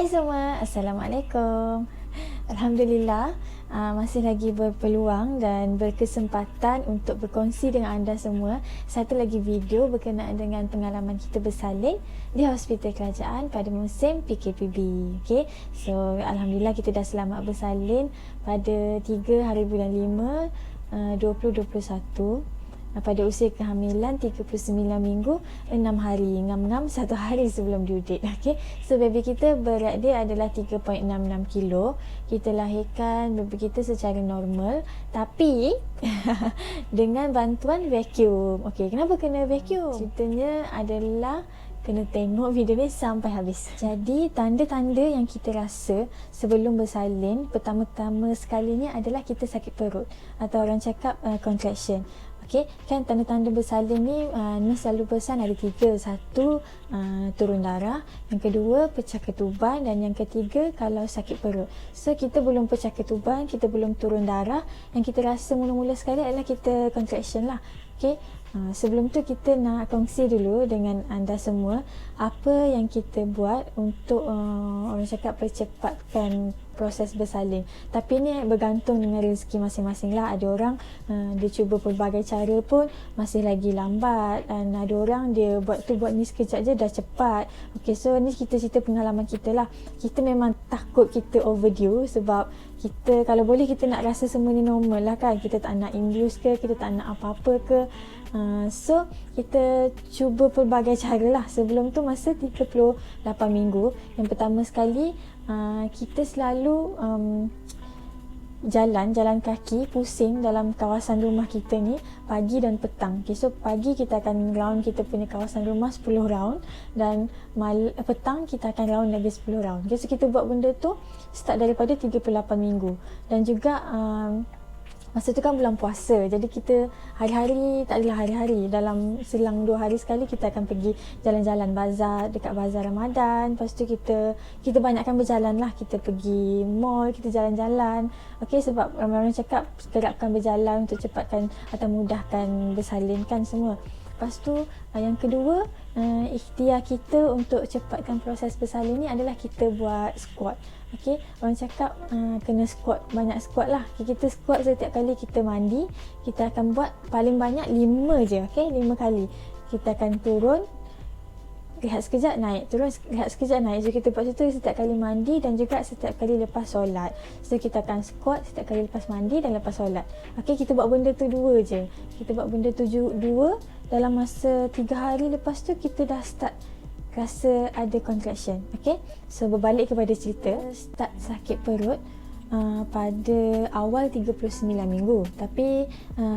semua, Assalamualaikum. Alhamdulillah, masih lagi berpeluang dan berkesempatan untuk berkongsi dengan anda semua satu lagi video berkenaan dengan pengalaman kita bersalin di Hospital Kerajaan pada musim PKPB. Okay? So, Alhamdulillah kita dah selamat bersalin pada 3 hari bulan 5, 2021. Pada usia kehamilan 39 minggu 6 hari, ngam-ngam 1 hari sebelum due date. Okay? So baby kita berat dia adalah 3.66 kilo. Kita lahirkan baby kita secara normal, tapi dengan bantuan vacuum. Okay, kenapa kena vacuum? Ceritanya adalah kena tengok video ni sampai habis. Jadi tanda-tanda yang kita rasa sebelum bersalin, pertama-tama sekalinya adalah kita sakit perut atau orang cakap contraction. Okay, kan tanda-tanda bersalin ni nurse selalu pesan ada 3. Satu, turun darah. Yang kedua, pecah ketuban. Dan yang ketiga, kalau sakit perut. So, kita belum pecah ketuban, kita belum turun darah. Yang kita rasa mula-mula sekali adalah kita contraction lah. Okay, sebelum tu kita nak kongsi dulu dengan anda semua apa yang kita buat untuk orang cakap percepatkan proses bersalin. Tapi ni bergantung dengan rezeki masing-masing lah. Ada orang dia cuba pelbagai cara pun masih lagi lambat, dan ada orang dia buat ni sekejap je dah cepat. Okay, so ni kita cerita pengalaman kita lah. Kita memang takut kita overdue sebab kita kalau boleh kita nak rasa semua ni normal lah kan. Kita tak nak induce ke, kita tak nak apa-apa ke. So kita cuba pelbagai cara lah. Sebelum tu masa 38 minggu, yang pertama sekali kita selalu jalan kaki pusing dalam kawasan rumah kita ni pagi dan petang. Okay, so pagi kita akan round kita punya kawasan rumah 10 round, dan petang kita akan round lagi 10 round. Okay, so kita buat benda tu start daripada 38 minggu. Dan juga masa tu kan bulan puasa, jadi kita hari-hari, tak adalah hari-hari, dalam selang 2 hari sekali kita akan pergi jalan-jalan bazar, dekat bazar Ramadan. Lepas tu kita banyakkan berjalan lah, kita pergi mall, kita jalan-jalan. Okay, sebab ramai-ramai cakap kerapkan berjalan untuk cepatkan atau mudahkan bersalin kan semua. Lepas tu yang kedua, ikhtiar kita untuk cepatkan proses bersalin ni adalah kita buat squat. Okay, orang cakap kena squat, banyak squat lah. Okay, kita squat setiap kali kita mandi. Kita akan buat paling banyak 5 je. Okay, 5 kali. Kita akan turun, rehat sekejap, naik, turun, rehat sekejap, naik. So kita buat situ setiap kali mandi dan juga setiap kali lepas solat. So kita akan squat setiap kali lepas mandi dan lepas solat. Okay, kita buat benda tu 2 je. Kita buat benda tu 2 dalam masa 3 hari. Lepas tu kita dah start rasa ada contraction. Okay, so berbalik kepada cerita, start sakit perut pada awal 39 minggu. Tapi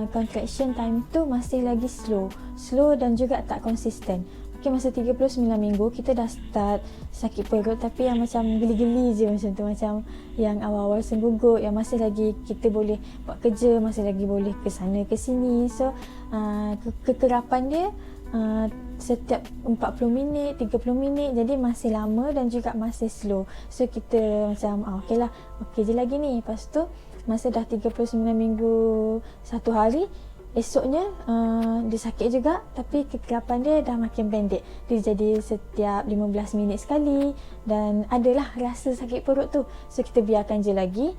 contraction time tu masih lagi slow dan juga tak konsisten. Okay, masa 39 minggu kita dah start sakit perut, tapi yang macam geli-geli je macam tu, macam yang awal-awal senggugut, yang masih lagi kita boleh buat kerja, masih lagi boleh ke sana ke sini. So kekerapan dia setiap 40 minit, 30 minit, jadi masih lama dan juga masih slow. So kita macam okey lah, okey je lagi ni. Lepas tu masa dah 39 minggu 1 hari, esoknya dia sakit juga, tapi kekerapan dia dah makin pendek. Dia jadi setiap 15 minit sekali dan adalah rasa sakit perut tu. So kita biarkan je lagi.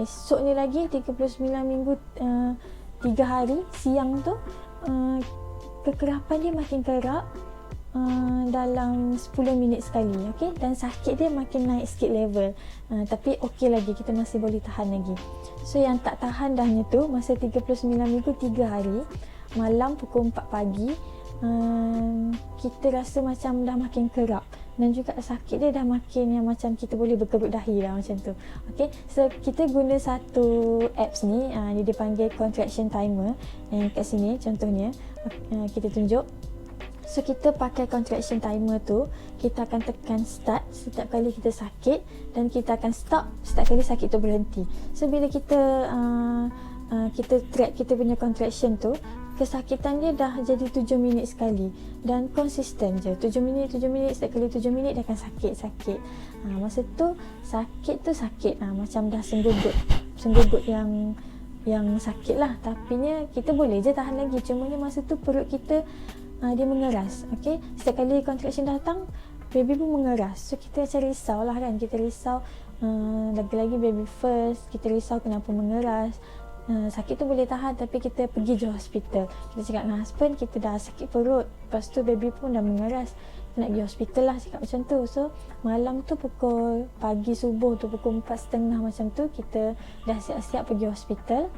Esoknya lagi 39 minggu 3 hari, siang tu kekerapan dia makin kerap dalam 10 minit sekali. Okay? Dan sakit dia makin naik sikit level, tapi okey lagi, kita masih boleh tahan lagi. So yang tak tahan dahnya tu masa 39 minggu 3 hari, malam pukul 4 pagi kita rasa macam dah makin kerap, dan juga sakit dia dah makin yang macam kita boleh berkerut dahi lah macam tu. Okay, so kita guna satu apps ni, dia dipanggil contraction timer. Yang kat sini contohnya kita tunjuk. So kita pakai contraction timer tu, kita akan tekan start setiap kali kita sakit, dan kita akan stop setiap kali sakit tu berhenti. So bila kita kita track kita punya contraction tu, kesakitan dia dah jadi 7 minit sekali dan konsisten je. 7 minit, setiap kali 7 minit dia akan sakit. Masa tu sakit macam dah senggugut yang sakit lah. Tapi kita boleh je tahan lagi. Cuma masa tu perut kita dia mengeras. Okay, setiap kali contraction datang baby pun mengeras. So kita macam risau lah kan, kita risau lagi-lagi baby first, kita risau kenapa mengeras. Sakit tu boleh tahan tapi kita pergi je hospital. Kita cakap dengan husband kita dah sakit perut, lepas tu baby pun dah mengeras, kita nak pergi hospital lah, cakap macam tu. So malam tu pagi subuh tu pukul 4.30 macam tu kita dah siap-siap pergi hospital.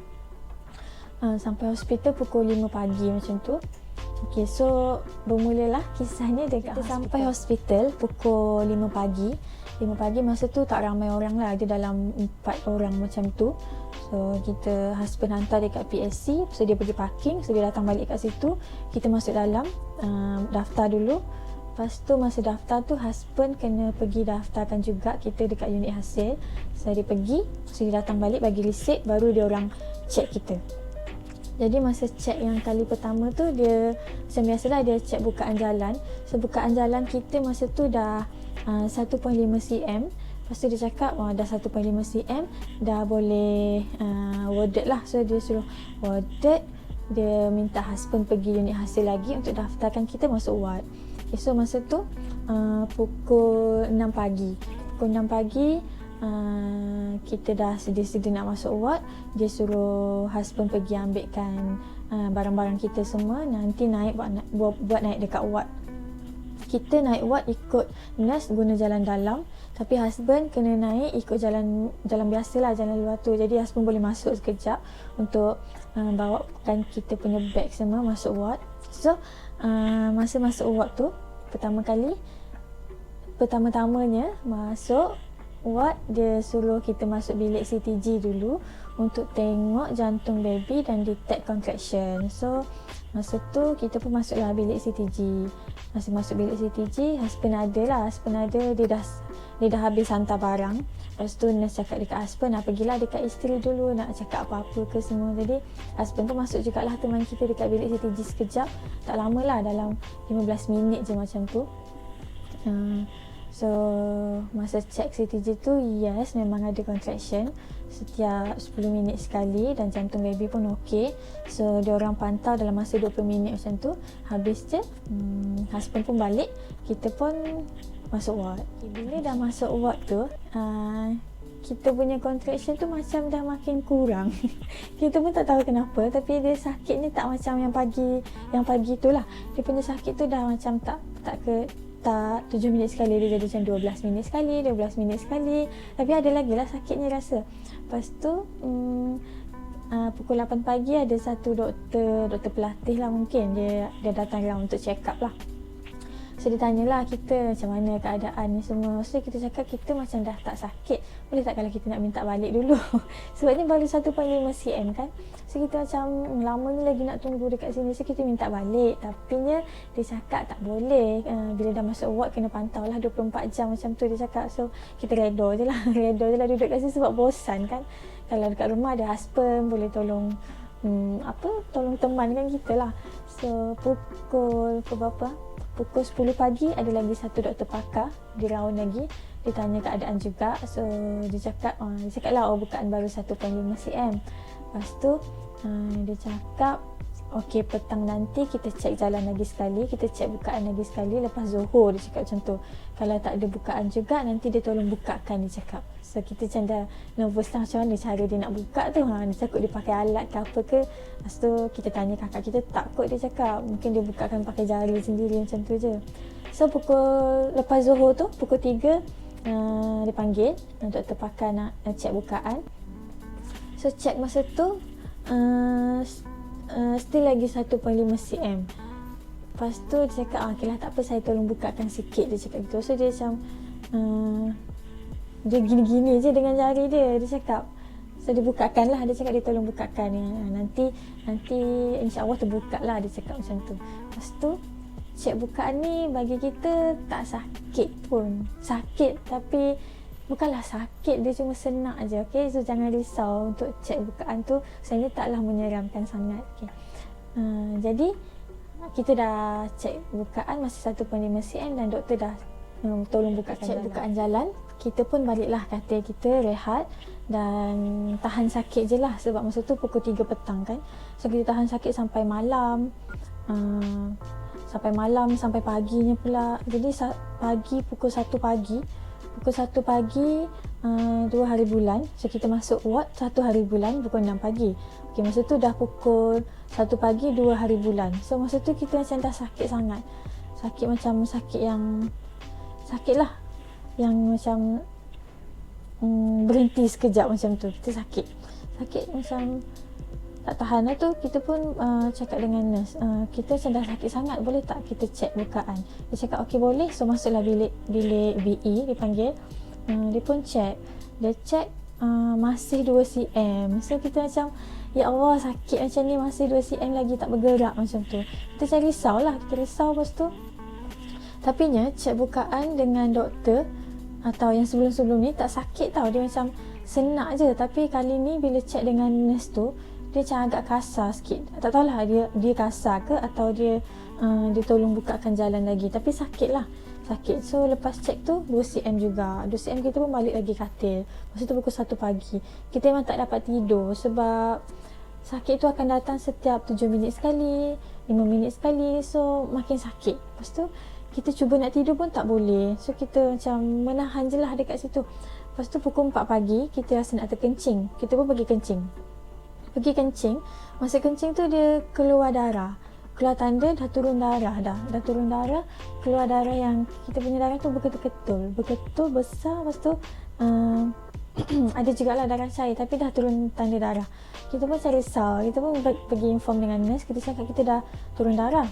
Sampai hospital pukul 5 pagi macam tu. Okay, so bermulalah kisahnya dekat kita hospital. Sampai hospital pukul 5 pagi. 5 pagi masa tu tak ramai orang lah, ada dalam 4 orang macam tu. So kita husband hantar dekat PSC, so dia pergi parking, so dia datang balik kat situ. Kita masuk dalam, daftar dulu. Lepas tu masa daftar tu husband kena pergi daftarkan juga kita dekat unit hasil. So dia pergi, so dia datang balik bagi resit, baru dia orang check kita. Jadi masa check yang kali pertama tu dia macam biasalah, dia check bukaan jalan. So bukaan jalan kita masa tu dah 1.5 cm. Lepas tu dia cakap dah 1.5 cm dah boleh warded lah. So dia suruh warded, dia minta husband pergi unit hasil lagi untuk daftarkan kita masuk ward. Okay, so masa tu pukul 6 pagi. Pukul 6 pagi kita dah sedia-sedia nak masuk ward. Dia suruh husband pergi ambilkan barang-barang kita semua, nanti naik buat naik dekat ward. Kita naik ward ikut nurse guna jalan dalam, tapi husband kena naik ikut jalan biasalah, jalan luar tu. Jadi husband boleh masuk sekejap untuk bawakan kita punya beg semua masuk ward. So masa masuk ward tu pertama-tamanya masuk ward, dia suruh kita masuk bilik CTG dulu untuk tengok jantung baby dan detect contraction. So masa tu kita pun masuklah bilik CTG. Masa masuk bilik CTG, husband ada, dia dah habis hantar barang. Lepas tu nurse cakap dekat husband, pergilah dekat isteri dulu nak cakap apa-apa ke semua. Jadi husband pun masuk jugalah teman kita dekat bilik CTG sekejap. Tak lama lah, dalam 15 minit je macam tu. So masa check CTG tu, yes memang ada contraction setiap 10 minit sekali dan jantung baby pun okey. So dia orang pantau dalam masa 20 minit macam tu. Habis je husband pun balik, kita pun masuk ward. Bila dah masuk ward tu, kita punya contraction tu macam dah makin kurang. Kita pun tak tahu kenapa, tapi dia sakitnya tak macam yang pagi tu lah. Dia punya sakit tu dah macam tak 7 minit sekali, dia jadi macam 12 minit sekali, 12 minit sekali. Tapi ada lagi lah sakitnya rasa. Lepas tu pukul 8 pagi ada satu doktor pelatih lah, mungkin dia datang round untuk check up lah. So dia tanyalah kita macam mana keadaan ni semua. So kita cakap kita macam dah tak sakit, boleh tak kalau kita nak minta balik dulu. Sebabnya baru 1.5 cm kan. So kita macam lama ni lagi nak tunggu dekat sini, so kita minta balik. Tapi dia cakap tak boleh, bila dah masuk ward kena pantau lah 24 jam macam tu dia cakap. So kita redor je lah duduk kat sini sebab bosan kan. Kalau dekat rumah ada husband boleh tolong tolong temankan kita lah. So pukul 10 pagi ada lagi satu doktor pakar di round lagi. Dia tanya keadaan juga. So dia cakap lah bukaan baru 1.5 cm. Lepas tu dia cakap okey, petang nanti kita cek jalan lagi sekali, kita cek bukaan lagi sekali lepas Zohor. Dia cakap macam tu. Kalau tak ada bukaan juga nanti dia tolong bukakan, dia cakap. So kita macam dah nervous lah, macam mana cara dia nak buka tu. Dia takut dia pakai alat ke apa ke. Lepas tu kita tanya kakak kita, takut dia cakap mungkin dia bukakan pakai jari sendiri macam tu je. So lepas Zohor tu pukul 3 dia panggil doktor pakar nak cek bukaan. So cek masa tu still lagi 1.5 cm. Lepas tu dia cakap okey lah tak apa, saya tolong bukakan sikit, dia cakap gitu. So dia macam dia gini-gini je dengan jari dia cakap. So dia bukakan lah, dia cakap dia tolong bukakan nanti insya-Allah terbuka lah, dia cakap macam tu. Lepas tu cek bukaan ni bagi kita tak sakit pun. Sakit tapi bukanlah sakit, dia cuma senak je. Okay? So jangan risau untuk cek bukaan tu, sebenarnya taklah menyeramkan sangat. Okay? Jadi kita dah cek bukaan masih 1.5 cm dan doktor dah tolong bukakan cek bukaan jalan. Kita pun baliklah katil kita, rehat dan tahan sakit je lah sebab masa tu pukul 3 petang kan. So kita tahan sakit sampai malam. sampai malam, sampai paginya pula. Jadi pagi pukul 1 pagi, 2 hari bulan. So kita masuk ward 1 hari bulan pukul 6 pagi. Okay, masa tu dah pukul 1 pagi 2 hari bulan. So masa tu kita macam dah sakit sangat. Sakit macam sakit lah, yang macam berhenti sekejap macam tu. Kita sakit macam tak tahan lah tu. Kita pun cakap dengan nurse, kita macam dah sakit sangat, boleh tak kita cek bukaan? Dia cakap okey boleh. So masuklah bilik VE dipanggil. Dia pun cek, masih 2 cm. So kita macam ya Allah, sakit macam ni masih 2 cm lagi tak bergerak macam tu. Kita macam risau lah, lepas tu. Tapi cek bukaan dengan doktor atau yang sebelum-sebelum ni tak sakit tau. Dia macam senak je. Tapi kali ni bila cek dengan nurse tu, dia macam agak kasar sikit. Tak tahulah dia kasar ke atau dia tolong bukakan jalan lagi. Tapi sakit. So lepas cek tu 2 cm juga. 2 cm kita pun balik lagi katil. Masa tu pukul 1 pagi. Kita memang tak dapat tidur sebab sakit tu akan datang setiap 7 minit sekali, 5 minit sekali. So makin sakit. Lepas tu kita cuba nak tidur pun tak boleh. So kita macam menahan je lah dekat situ. Lepas tu pukul 4 pagi kita rasa nak terkencing. Kita pun pergi kencing. Masa kencing tu dia keluar darah. Keluar tanda dah turun darah dah. Keluar darah yang kita punya darah tu berketul besar. Lepas tu ada jugalah darah cair tapi dah turun tanda darah. Kita pun cari risau. Kita pun pergi inform dengan nurse. Kita cakap kita dah turun darah.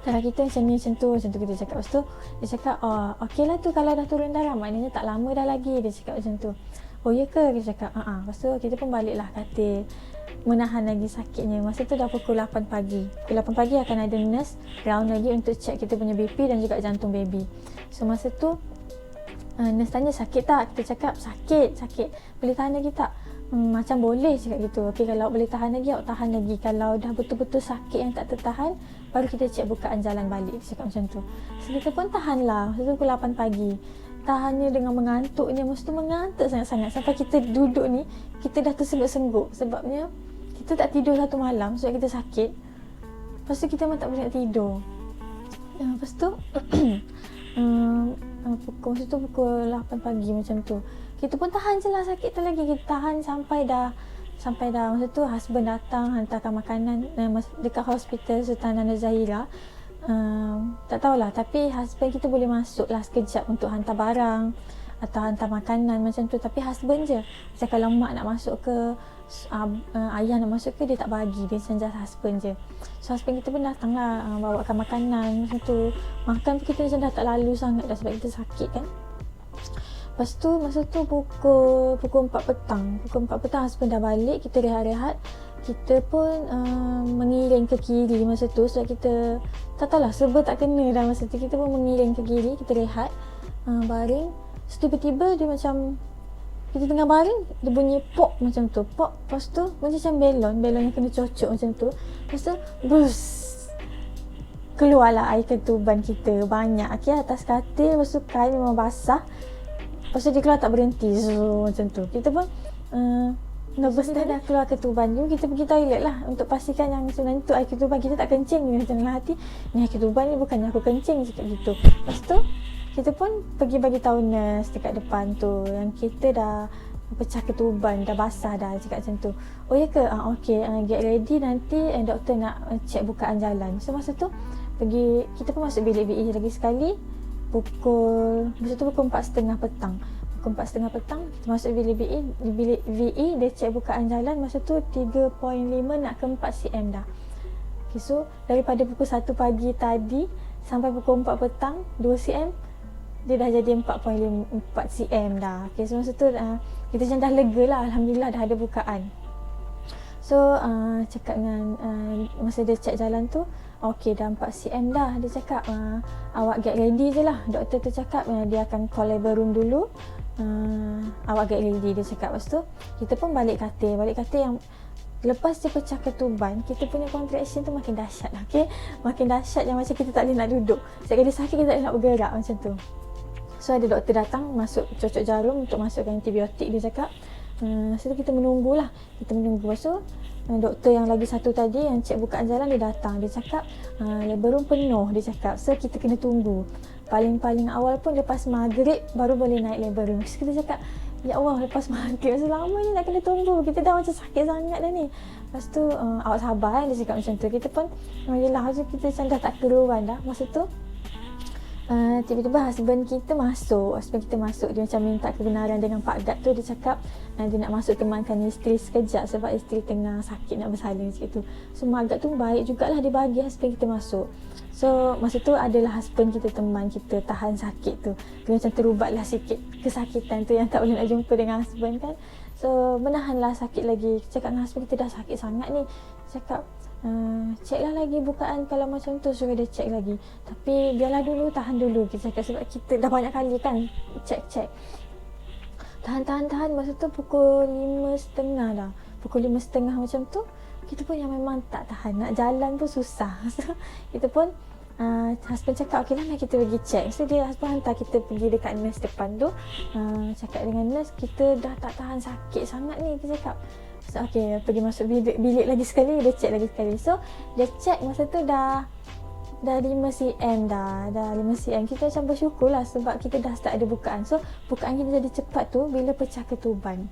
Darah kita macam ni, macam tu kita cakap. Lepas tu dia cakap okey lah tu kalau dah turun darah, maknanya tak lama dah lagi. Dia cakap macam tu. Oh ya ke? Kita cakap Lepas tu kita pun baliklah katil, menahan lagi sakitnya. Masa tu dah pukul 8 pagi. Pukul 8 pagi akan ada nurse round lagi untuk cek kita punya BP dan juga jantung baby. So masa tu nurse tanya sakit tak? Kita cakap sakit. Boleh tahan lagi tak? Macam boleh cakap gitu. Okey, kalau boleh tahan lagi, awak tahan lagi. Kalau dah betul-betul sakit yang tak tertahan, baru kita cek bukaan jalan balik. Dia cakap macam tu. So kita pun tahan lah. Masa tu pukul 8 pagi. Tahannya dengan mengantuknya. Masa tu mengantuk sangat-sangat. Sampai kita duduk ni, kita dah tersengguk-sengguk. Sebabnya kita tak tidur satu malam sebab kita sakit. Lepas tu kita memang tak boleh nak tidur. Lepas tu pukul 8 pagi macam tu. Kita pun tahan je lah sakit tu lagi. Kita tahan sampai dah masa tu husband datang hantarkan makanan dekat hospital Sultan Nana Zahira. Tak tahulah, tapi husband kita boleh masuk lah sekejap untuk hantar barang atau hantar makanan macam tu. Tapi husband je. Macam kalau mak nak masuk ke, ayah nak masuk ke, dia tak bagi. Dia macam just husband je. So husband kita pun datang lah, bawakan makanan macam tu. Makan pun kita macam dah tak lalu sangat dah sebab kita sakit kan. Lepas tu masa tu pukul 4 petang. Pukul 4 petang husband dah balik. Kita rehat-rehat. Kita pun mengiring ke kiri masa tu sebab kita tak tahulah, serba tak kena dah masa tu. Kita pun mengiring ke kiri. Kita rehat, baring. So tiba-tiba dia macam, kita tengah baring, dia bunyi pop macam tu. Pop. Lepas tu macam belon yang kena cocok macam tu. Lepas tu bus, keluarlah air ketuban kita banyak. Okay, atas katil. Lepas tu kain memang basah. Lepas tu dia keluar tak berhenti. So macam tu. Kita pun nervous dah keluar ketuban tu. Kita pergi toilet lah untuk pastikan yang sebenarnya tu air ketuban. Kita tak kencing ni macam dalam hati. Ni air ketuban ni bukannya aku kencing cakap gitu. Lepas tu kita pun pergi bagi tahu nurse dekat depan tu yang kita dah pecah ketuban, dah basah dah, cakap macam tu. Oh ya ke? Okay, get ready nanti doktor nak cek bukaan jalan. So masa tu kita pun masuk bilik VE lagi sekali. Masa tu pukul 4.30 petang. Pukul 4.30 petang kita masuk bilik VE. Di bilik VE dia cek bukaan jalan. Masa tu 3.5 nak ke 4 cm dah. Okay, so daripada pukul 1 pagi tadi sampai pukul 4 petang 2 cm, dia dah jadi 4 cm dah. Okay, so masa tu kita macam dah lega lah. Alhamdulillah dah ada bukaan. So cakap dengan masa dia cek jalan tu, okey dah 4 cm dah. Dia cakap awak get ready je lah. Doktor tu cakap dia akan call labor room dulu. Awak get ready, dia cakap. Lepas tu kita pun balik katil yang lepas dia pecah ketuban, kita punya contraction tu makin dahsyat lah. Okay? Makin dahsyat yang macam kita tak boleh nak duduk. Setiap kali sakit kita tak boleh nak bergerak macam tu. So ada doktor datang masuk cocok jarum untuk masukkan antibiotik. Dia cakap so kita menunggu lah. Kita menunggu. Lepas tu doktor yang lagi satu tadi yang cek bukaan jalan, dia datang, dia cakap labor room penuh, dia cakap, so kita kena tunggu. Paling-paling awal pun lepas maghrib baru boleh naik labor room. So, kita cakap, ya Allah, lepas maghrib masa lama ni nak kena tunggu, kita dah macam sakit sangat dah ni. Lepas tu awak sabar, dia cakap macam tu. Kita pun yelah, kita macam dah tak keruan dah masa tu. Tiba-tiba husband kita masuk, dia macam minta kebenaran dengan Pak Gad tu. Dia cakap dia nak masuk temankan isteri sekejap sebab isteri tengah sakit nak bersalin macam tu. So Mak Gad tu baik jugalah, dia bagi husband kita masuk. So masa tu adalah husband kita teman kita tahan sakit tu. Dia macam terubatlah sikit kesakitan tu yang tak boleh nak jumpa dengan husband kan. So menahanlah sakit lagi. Cakap dengan husband, kita dah sakit sangat ni. Cakap ceklah lagi bukaan, kalau macam tu suruh dia cek lagi. Tapi biarlah dulu, tahan dulu, kita cakap, sebab kita dah banyak kali kan cek. Tahan. Masa tu pukul 5.30 dah. Pukul 5.30 macam tu, kita pun yang memang tak tahan. Nak jalan pun susah. So, kita pun husband cakap, okey lah, kita pergi cek. So dia husband hantar kita pergi dekat nurse depan tu. Cakap dengan nurse, kita dah tak tahan sakit sangat ni, kita cakap. So, okey, pergi masuk bilik lagi sekali, dia cek lagi sekali. So dia cek masa tu dah 5 cm dah 5 cm. Kita macam bersyukur lah sebab kita dah start ada bukaan. So bukaan kita jadi cepat tu bila pecah ketuban.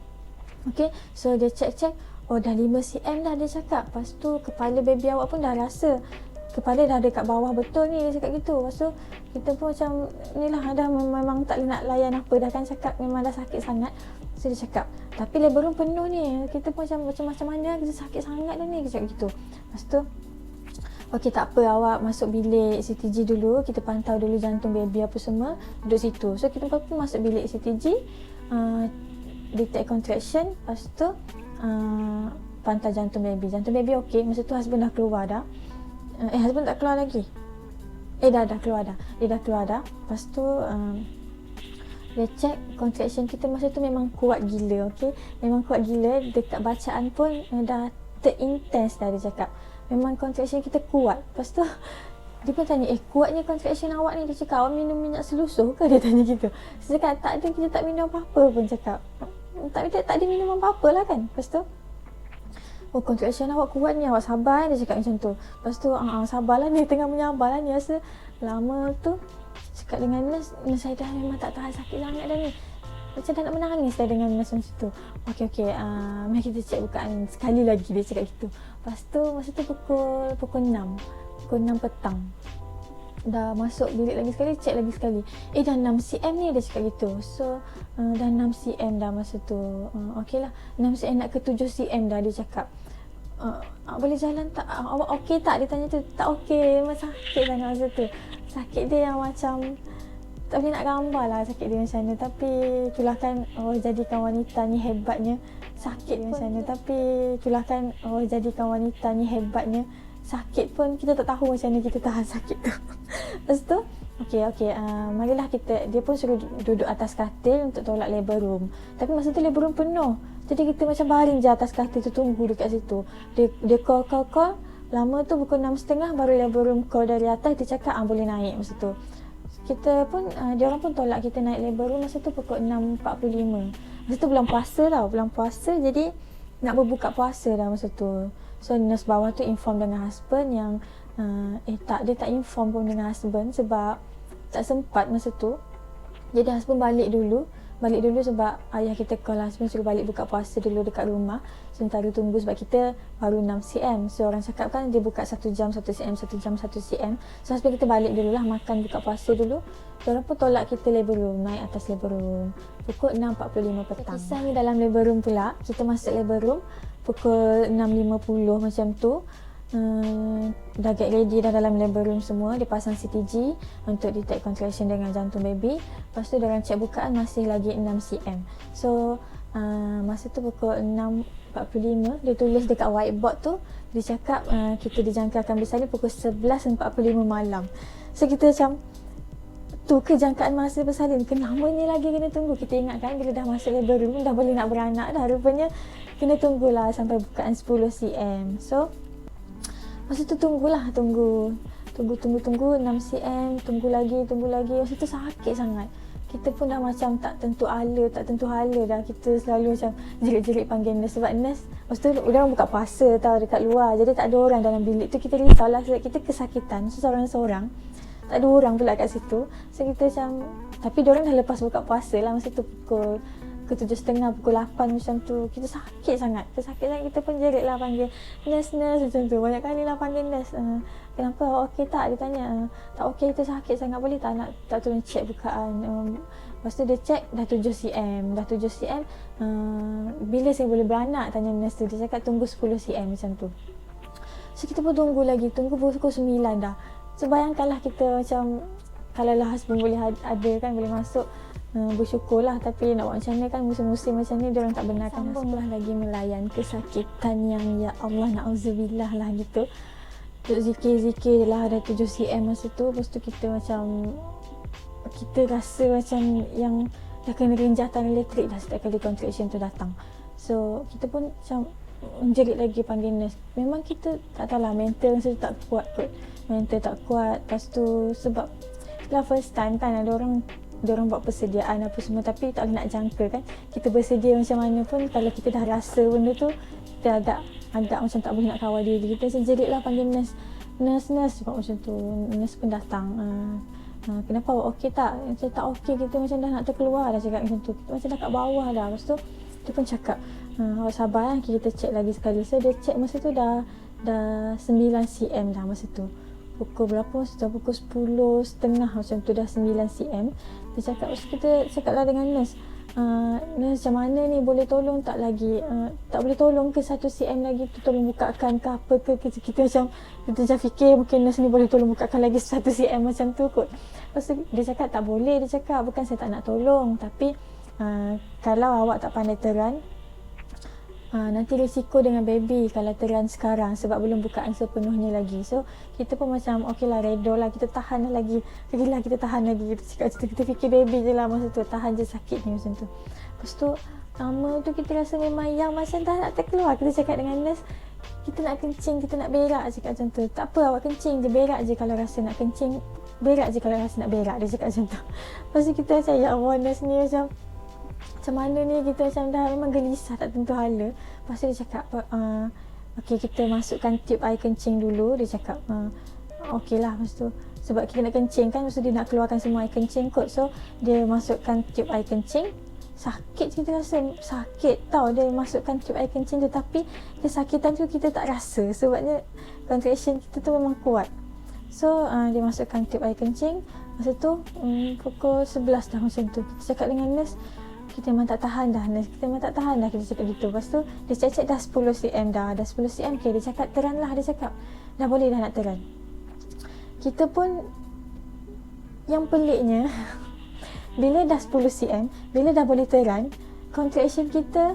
Okey, so dia cek, oh dah 5 cm dah, dia cakap. Lepas tu kepala baby awak pun dah rasa, kepala dah ada kat bawah betul ni, dia cakap gitu. Lepas tu kita pun macam ni lah, dah memang tak boleh nak layan apa dah kan, cakap memang dah sakit sangat. So dia cakap, tapi labor room penuh ni, kita pun macam mana, kita sakit sangat dah ni, dia cakap gitu. Lepas tu okey, tak apa, awak masuk bilik CTG dulu, kita pantau dulu jantung baby apa semua, duduk situ. So kita pun masuk bilik CTG, detect contraction. Lepas tu pantau jantung baby okey. Masa tu husband dah keluar dah. Husband tak keluar lagi. Dah keluar dah. Dia dah keluar dah. Lepas tu dia check contraction kita masa tu memang kuat gila, okey. Memang kuat gila, dekat bacaan pun dah terintens dah, dia cakap. Memang contraction kita kuat. Lepas tu dia pun tanya, kuatnya contraction awak ni, dia cakap, awak minum minyak selusuh ke? Dia tanya gitu. Saya cakap, tak ada, kita tak minum apa-apa pun, cakap. Tak ada minum apa-apa lah kan. Lepas tu, oh contraction awak kuat ni, awak sabar, dia cakap macam tu. Lepas tu sabarlah ni, tengah menyabar lah ni, rasa lama tu. Cakap dengan nurse, saya dah memang tak tahan sakit sangat dah ni, macam dah nak menangis dah dengan nurse macam tu. Okey, mari kita cek bukaan sekali lagi, dia cakap gitu. Lepas tu masa tu pukul 6 petang, dah masuk bilik lagi sekali, cek lagi sekali, dah 6 cm ni, dia cakap gitu. So dah 6 cm dah masa tu. Okey lah, 6 cm nak ke 7 cm dah, dia cakap. Boleh jalan tak? Awak okey tak? Dia tanya tu. Tak okey, memang sakit sangat masa tu. Sakit dia yang macam tak boleh nak gambar lah sakit dia macam mana. Tapi itulah kan, jadikan wanita ni hebatnya. Sakit dia macam mana. Tapi itulah kan, jadikan wanita ni hebatnya. Sakit pun kita tak tahu macam mana kita tahan sakit tu. Lepas tu okey, marilah dia pun suruh duduk atas katil untuk tolak labor room. Tapi masa tu labor room penuh. Jadi kita macam baring je atas katil tu, tunggu dekat situ. Dia call. Lama tu pukul 6.30 baru labor room call dari atas, dia cakap boleh naik masa tu. Kita pun, dia orang pun tolak kita naik labor room masa tu pukul 6.45. Masa tu bulan puasa, jadi nak berbuka puasa dah masa tu. So nurse bawah tu inform dengan husband yang dia tak inform pun dengan husband sebab tak sempat masa tu. Jadi husband balik dulu sebab ayah kita call husband suruh balik buka puasa dulu dekat rumah. Sementara tunggu sebab kita baru 6 cm. So orang cakap kan dia buka 1 jam 1 cm, 1 jam 1 cm. So husband kita balik dulu lah, makan buka puasa dulu. Diorang pun tolak kita labor room, naik atas labor room pukul 6.45 petang. Kisah ni dalam labor room pula, kita masuk labor room pukul 6.50 macam tu. Dah get ready dah dalam labor room semua. Dia pasang CTG untuk detect contraction dengan jantung baby. Lepas tu diorang check bukaan masih lagi 6 cm. So masa tu pukul 6.45 dia tulis dekat whiteboard tu, dia cakap kita dijangka akan bersalin pukul 11.45 malam. So kita macam tu ke jangkaan masa bersalin, kenapa ni lagi kena tunggu? Kita ingat kan bila dah masuk labor room dah boleh nak beranak dah, rupanya kena tunggulah sampai bukaan 10 cm. So masa tu tunggu 6 cm, tunggu lagi. Masa tu sakit sangat. Kita pun dah macam tak tentu hala dah. Kita selalu macam jerit-jerit panggil nurse sebab nurse Lepas tu orang buka puasa tau dekat luar, jadi tak ada orang dalam bilik tu. Kita risau lah sebab kita kesakitan seorang-seorang, tak ada orang pula kat situ. So kita macam, tapi diorang dah lepas buka puasa lah masa tu pukul 7.30, pukul 8 macam tu. Kita sakit sangat, kita pun jerit lah panggil nurse macam tu. Banyak kali lah panggil nurse, kenapa awak okey tak? Dia tanya, tak okey, kita sakit sangat, boleh tak nak tak tolong cek bukaan. Lepas tu dia cek dah 7 cm, bila saya boleh beranak, tanya nurse tu. Dia cakap tunggu 10 cm macam tu. So kita pun tunggu lagi, tunggu pukul 9 dah. So bayangkanlah kita macam, kalau lah husband boleh ada kan, boleh masuk, bersyukurlah. Tapi nak buat macam ni kan, musim-musim macam ni diorang tak benarkan. Sambunglah lagi melayan kesakitan yang ya Allah na'udzubillah lah gitu. Zikir-zikir lah dah 7 cm masa tu. Lepas tu kita macam, kita rasa macam yang dah kena rinjatan elektrik dah setiap kali contraction tu datang. So kita pun macam menjerit lagi panggil nurse. Memang kita tak tahu lah, mental masa tu tak kuat kot. Mental tak kuat. Lepas tu sebab lah first time kan, ada orang buat persediaan apa semua, tapi tak boleh nak jangka kan. Kita bersedia macam mana pun, kalau kita dah rasa benda tu, kita agak macam tak boleh nak kawal diri. Kita macam jerit lah panggil nurse sebab macam tu. Nurse pun datang, kenapa awak okey tak? Macam tak okey, kita macam dah nak terkeluar dah, cakap macam tu. Kita macam dah kat bawah dah. Lepas tu dia pun cakap, awak sabar lah, kita cek lagi sekali. So dia cek masa tu dah 9 cm dah masa tu. Pukul berapa masa tu? Pukul 10.30 macam tu, dah 9 cm. Dia cakap, kita cakap lah dengan nurse, nurse macam mana ni, boleh tolong tak lagi, tak boleh tolong ke 1 cm lagi tu, tolong bukakan ke apa ke. Kita macam fikir mungkin nurse ni boleh tolong bukakan lagi 1 cm macam tu kot. Lepas tu dia cakap tak boleh. Dia cakap bukan saya tak nak tolong, tapi kalau awak tak pandai teran, nanti risiko dengan baby kalau teran sekarang sebab belum bukaan sepenuhnya lagi. So kita pun macam okey lah, redo lah, kita tahan lagi, kita tahan lagi. Kita cakap, kita fikir baby je lah masa tu, tahan je sakit ni macam tu. Lepas tu lama tu kita rasa memang yang macam dah nak terkeluar. Kita cakap dengan nurse, kita nak kencing, kita nak berak, cakap macam tu. Tak apa awak kencing je, berak je kalau rasa nak kencing, berak je kalau rasa nak berak, dia cakap macam tu. Lepas tu kita macam, ya Allah, nurse ni macam mana ni, kita macam dah memang gelisah tak tentu hala. Lepas tu dia cakap, okey kita masukkan tube air kencing dulu. Dia cakap, okey lah. Lepas tu sebab kita nak kencing kan, lepas tu dia nak keluarkan semua air kencing kot. So dia masukkan tube air kencing. Sakit, kita rasa sakit tau dia masukkan tube air kencing tu, tapi kesakitan tu kita tak rasa sebabnya contraction kita tu memang kuat. So dia masukkan tube air kencing. Masa tu pukul 11 dah macam tu. Kita cakap dengan nurse, kita memang tak tahan dah nurse, kita memang tak tahan dah, kita cakap gitu. Lepas tu dia cek dah 10 cm dah 10 cm. Okay, dia cakap teran lah, dia cakap dah boleh dah nak teran. Kita pun yang peliknya bila dah 10 cm, bila dah boleh teran, contraction kita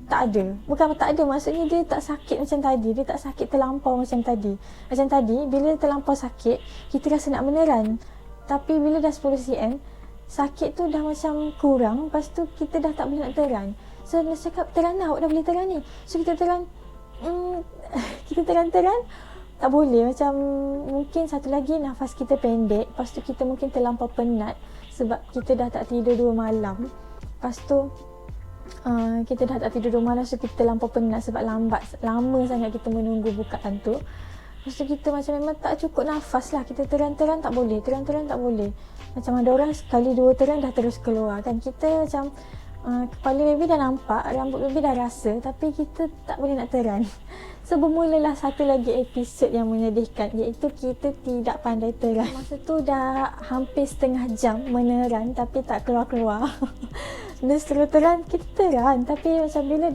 tak ada. Bukan tak ada, maksudnya dia tak sakit macam tadi, dia tak sakit terlampau macam tadi. Macam tadi bila terlampau sakit, kita rasa nak meneran, tapi bila dah 10 cm sakit tu dah macam kurang. Lepas tu kita dah tak boleh nak teran. So dia cakap, teran lah, awak dah boleh teran ni. So kita teran, kita teran tak boleh. Macam mungkin satu lagi nafas kita pendek. Lepas tu kita mungkin terlampau penat sebab kita dah tak tidur 2 malam. Lepas tu kita dah tak tidur 2 malam, so kita terlampau penat sebab lama sangat kita menunggu bukaan tu. Lepas tu kita macam memang tak cukup nafas lah. Kita teran tak boleh, teran tak boleh. Macam ada orang sekali 2 teran dah terus keluar kan. Kita macam kepala baby dah nampak, rambut baby dah rasa, tapi kita tak boleh nak teran. So bermulalah satu lagi episod yang menyedihkan, iaitu kita tidak pandai teran. Masa tu dah hampir setengah jam meneran tapi tak keluar-keluar. Nurse suruh teran, kita teran, tapi macam bila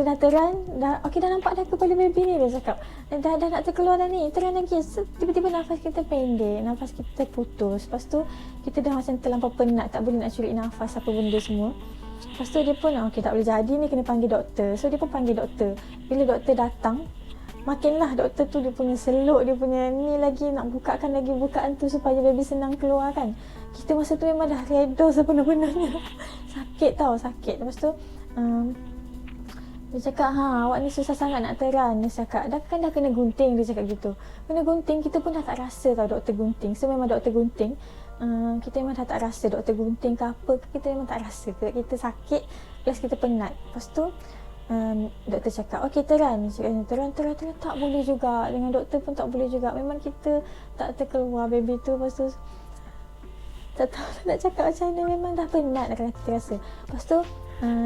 dah teran, dah okey, dah nampak dah kepala baby ni, dia cakap dah nak terkeluar dah ni, teran lagi. So, tiba-tiba nafas kita pendek, nafas kita putus. Lepas tu kita dah macam terlampau penat, tak boleh nak curi nafas apa benda semua. Lepas tu dia pun okey, tak boleh jadi ni, kena panggil doktor. So dia pun panggil doktor. Bila doktor datang, makinlah doktor tu dia punya seluk, dia punya ni lagi, nak bukakan lagi bukaan tu supaya baby senang keluar kan. Kita masa tu memang dah redo sepenuh-penuhnya. Sakit tau, sakit. Lepas tu dia cakap, awak ni susah sangat nak teran. Dia cakap, dah kena gunting. Dia cakap gitu. Kena gunting, kita pun dah tak rasa tau doktor gunting. So memang doktor gunting, kita memang dah tak rasa doktor gunting ke apa ke, kita memang tak rasa. Kita sakit plus kita penat. Lepas tu doktor cakap okey teran, teran tak boleh juga, dengan doktor pun tak boleh juga, memang kita tak terkeluar baby tu. Lepas tu tak tahu nak cakap macam mana, memang dah penat dah kita rasa. Lepas tu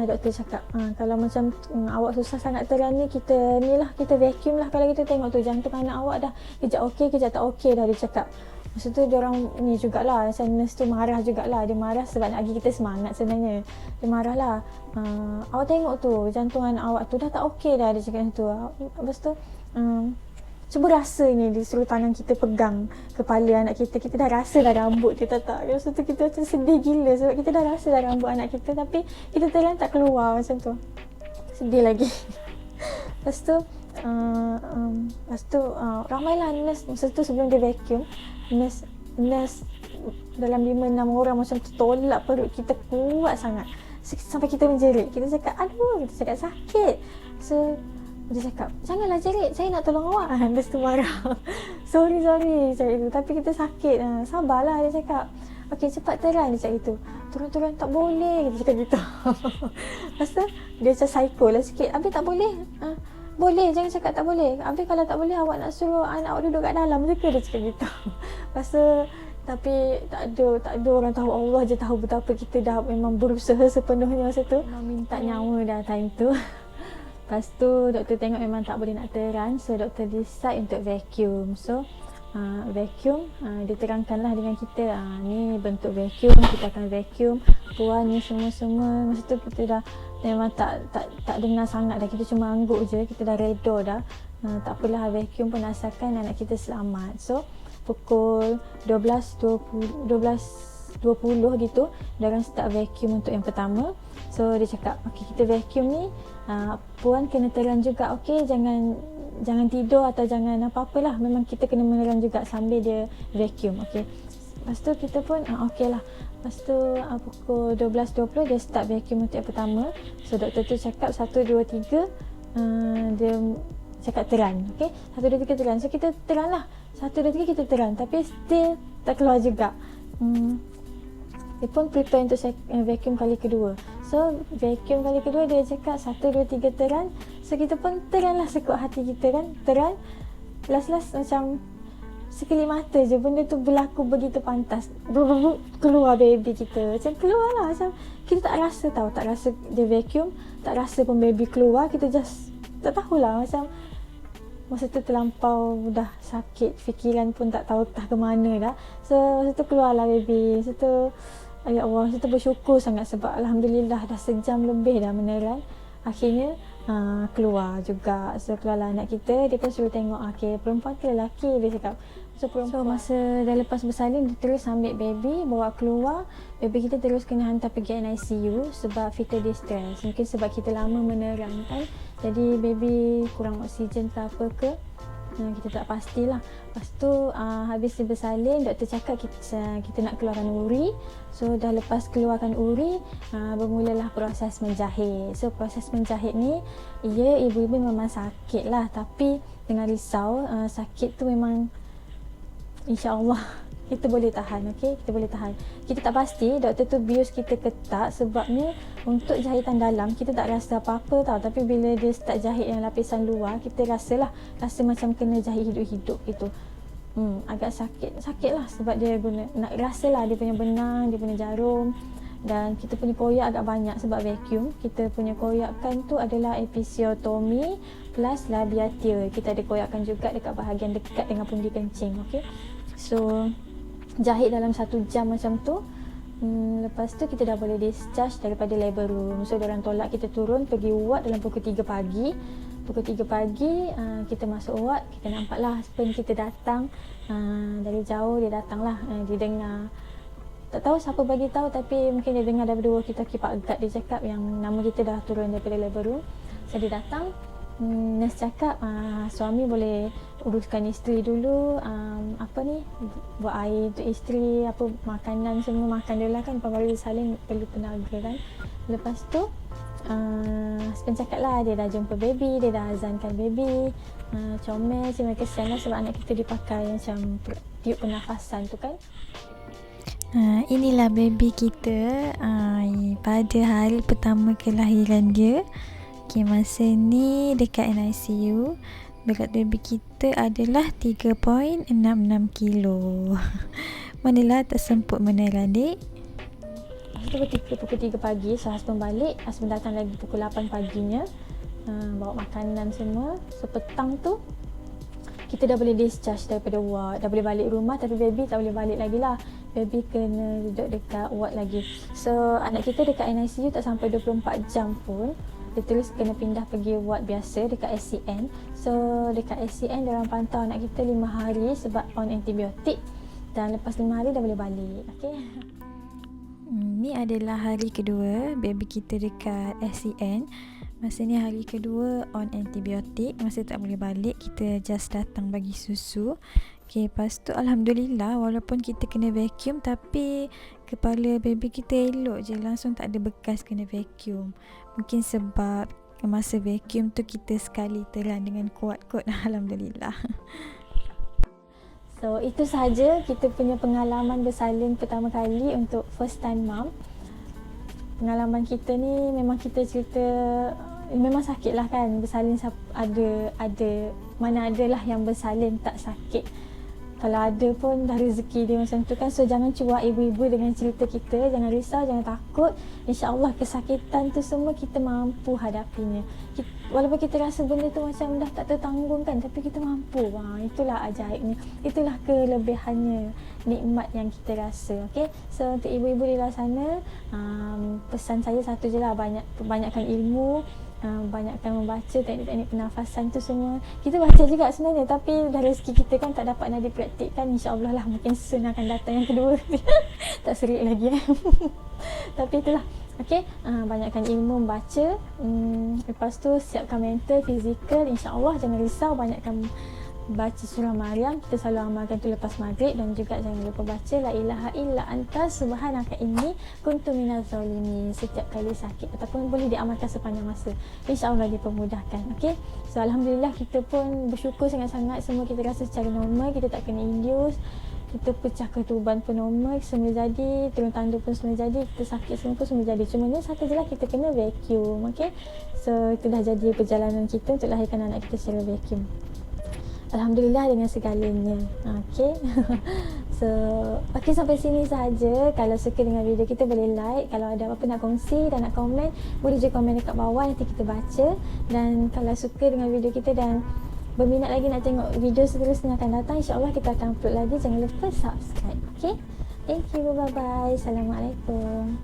doktor cakap kalau macam awak susah sangat teran ni, kita vacuum lah. Kalau kita tengok tu jantung anak awak dah kejap okey kejap tak okey dah, dia cakap. Masa tu diorang ni jugalah, macam nurse tu marah jugalah. Dia marah sebab nak bagi kita semangat sebenarnya. Dia marah lah, awak tengok tu jantung anak awak tu dah tak okey dah, dia cakap macam tu. Lepas tu cuba rasa ni, disuruh tangan kita pegang kepala anak kita. Kita dah rasa dah rambut kita tak. Lepas tu kita macam sedih gila sebab kita dah rasa dah rambut anak kita, tapi kita telan tak keluar macam tu. Sedih lagi. Lepas tu ramailah nurse masa tu sebelum dia vacuum. Nurse dalam 5-6 orang macam tu tolak perut kita kuat sangat sampai kita menjerit. Kita cakap aduh, kita cakap sakit. So dia cakap janganlah jerit, saya nak tolong awak. Nurse tu marah. sorry cakap itu, tapi kita sakit. Sabarlah, dia cakap okey cepat teran, dia cakap itu. Turun tak boleh, kita cakap gitu. Lepas tu dia macam psycho lah sikit. Habis tak boleh. Boleh, jangan cakap tak boleh. Habis kalau tak boleh awak nak suruh anak awak duduk kat dalam je ke, dia cakap gitu. Lepas tu tapi tak ada orang tahu, Allah je tahu betapa kita dah memang berusaha sepenuhnya masa tu. Memang minta nyawa dah time tu. Lepas tu doktor tengok memang tak boleh nak teran, so doktor decide untuk vacuum. So vacuum, dia terangkanlah dengan kita, ni bentuk vacuum, kita akan vacuum puan ni semua. Masa tu kita dah memang tak dengar sangat dah, kita cuma angguk je, kita dah reda dah. Tak apalah, vacuum pun asalkan anak kita selamat. So pukul 12.20 gitu diorang start vacuum untuk yang pertama. So dia cakap okey, kita vacuum ni puan kena teran juga, okey, jangan tidur atau jangan apa-apalah, memang kita kena meneran juga sambil dia vacuum, okey. Lepas tu kita pun okey lah. Lepas tu pukul 12.20 dia start vacuum untuk yang pertama. So doktor tu cakap 1, 2, 3 dia cakap teran, okey, 1, 2, 3 teran. So kita teran lah, 1, 2, 3 kita teran, tapi still tak keluar juga. Dia pun prepare untuk vacuum kali kedua. So vacuum kali kedua dia cakap 1, 2, 3 teran. So kita pun teran lah sekuat hati kita kan. Teran last macam sekelip mata je benda tu berlaku begitu pantas. Keluar baby kita. Macam keluar lah, macam kita tak rasa dia vacuum, tak rasa pun baby keluar. Kita just tak tahulah, macam masa tu terlampau dah sakit, fikiran pun tak tahu ke mana dah. So masa tu keluarlah baby. Masa tu ya Allah, kita bersyukur sangat sebab Alhamdulillah dah sejam lebih dah meneran. Akhirnya keluar juga. So keluarlah anak kita. Dia pun suruh tengok okey, perempuan ke lelaki, dia cakap. So masa dah lepas bersalin, dia terus ambil baby, bawa keluar. Baby kita terus kena hantar pergi ICU sebab fetal distress. Mungkin sebab kita lama meneran kan, jadi baby kurang oksigen ke apa ke, kita tak pastilah. Lepas tu habis dia bersalin, doktor cakap kita nak keluarkan uri. So dah lepas keluarkan uri, bermulalah proses menjahit. So proses menjahit ni, ya ibu-ibu memang sakit lah, tapi jangan risau, sakit tu memang insya-Allah kita boleh tahan, okey, kita boleh tahan. Kita tak pasti doktor tu bius kita ke tak, sebabnya untuk jahitan dalam kita tak rasa apa-apa tau, tapi bila dia start jahit yang lapisan luar, kita rasa macam kena jahit hidup-hidup gitu. Agak sakit lah sebab dia guna, nak rasalah dia punya benang, dia punya jarum, dan kita punya koyak agak banyak sebab vacuum. Kita punya koyakan tu adalah episiotomi plus labiatia. Kita ada koyakan juga dekat bahagian dekat dengan pundi kencing, okey. So jahit dalam 1 jam macam tu. Lepas tu kita dah boleh discharge daripada labor room. So diorang tolak kita turun pergi ward dalam pukul 3 pagi. Pukul 3 pagi kita masuk ward. Kita nampaklah husband kita datang. Dari jauh dia datang lah. Dia dengar, tak tahu siapa bagi tahu, tapi mungkin dia dengar daripada walkie-talkie Pak Gad. Dia cakap yang nama kita dah turun daripada labor room. So dia datang, nurse cakap suami boleh uruskan isteri dulu, buat air untuk isteri, apa makanan semua makan dulu lah kan, baru disalin, perlu tenaga kan. Lepas tu husband cakap lah dia dah jumpa baby, dia dah azankan baby. Comel, terima kasih lah sebab anak kita dipakai macam tiup pernafasan tu kan. Inilah baby kita pada hari pertama kelahiran dia. Okay, masa ni dekat NICU berat baby kita adalah 3.66 kilo. Manalah tak semput menelan adik. Itu pukul 3 pagi. So husband balik, husband datang lagi pukul 8 paginya, bawa makanan semua. So petang tu kita dah boleh discharge daripada ward, dah boleh balik rumah. Tapi baby tak boleh balik lagi lah, baby kena duduk dekat ward lagi. So anak kita dekat NICU tak sampai 24 jam pun dia terus kena pindah pergi ward biasa dekat SCN. So dekat SCN diorang pantau anak kita 5 hari sebab on antibiotik, dan lepas 5 hari dah boleh balik. Okay. Ni adalah hari kedua baby kita dekat SCN. Masa ni hari kedua on antibiotik, masa tak boleh balik kita just datang bagi susu. Okay, lepas tu Alhamdulillah walaupun kita kena vacuum tapi kepala baby kita elok je, langsung tak ada bekas kena vacuum. Mungkin sebab masa vacuum tu kita sekali telan dengan kuat kot. Alhamdulillah. So itu sahaja kita punya pengalaman bersalin pertama kali untuk first time mom. Pengalaman kita ni memang kita cerita, memang sakit lah kan bersalin. Ada mana adalah yang bersalin tak sakit. Kalau ada pun dah rezeki dia macam tu kan. So jangan cuak ibu-ibu dengan cerita kita, jangan risau, jangan takut. InsyaAllah kesakitan tu semua kita mampu hadapinya. Walaupun kita rasa benda tu macam dah tak tertanggung kan, tapi kita mampu. Itulah ajaibnya, itulah kelebihannya, nikmat yang kita rasa. Okay? So untuk ibu-ibu di luar sana, pesan saya satu je lah, banyakkan ilmu, banyakkan membaca teknik-teknik pernafasan tu semua. Kita baca juga sebenarnya, tapi dah rezeki kita kan tak dapat nak dipraktikkan. InsyaAllah lah mungkin soon akan datang yang kedua. Tak serik lagi tapi itulah. Okay, banyakkan ilmu, membaca, lepas tu siapkan mental, fizikal. InsyaAllah jangan risau, banyakkan baca surah Maryam, kita selalu amalkan tu lepas maghrib. Dan juga jangan lupa baca la ilaha illa anta subhanaka inni kuntu minaz zalimin setiap kali sakit, ataupun boleh diamalkan sepanjang masa. InsyaAllah dipermudahkan. Okay, so Alhamdulillah kita pun bersyukur sangat-sangat, semua kita rasa secara normal, kita tak kena induce, kita pecah ketuban pun normal, semua jadi, turun tanduk pun semua jadi, kita sakit semua pun semua jadi. Cuma ni satu je lah, kita kena vacuum. Okay, so itu dah jadi perjalanan kita untuk lahirkan anak kita secara vacuum. Alhamdulillah dengan segalanya. Okay. So okay, sampai sini sahaja. Kalau suka dengan video kita boleh like. Kalau ada apa-apa nak kongsi dan nak komen, boleh je komen dekat bawah, nanti kita baca. Dan kalau suka dengan video kita dan berminat lagi nak tengok video seterusnya akan datang, InsyaAllah kita akan upload lagi. Jangan lupa subscribe. Okay, thank you, bye bye, Assalamualaikum.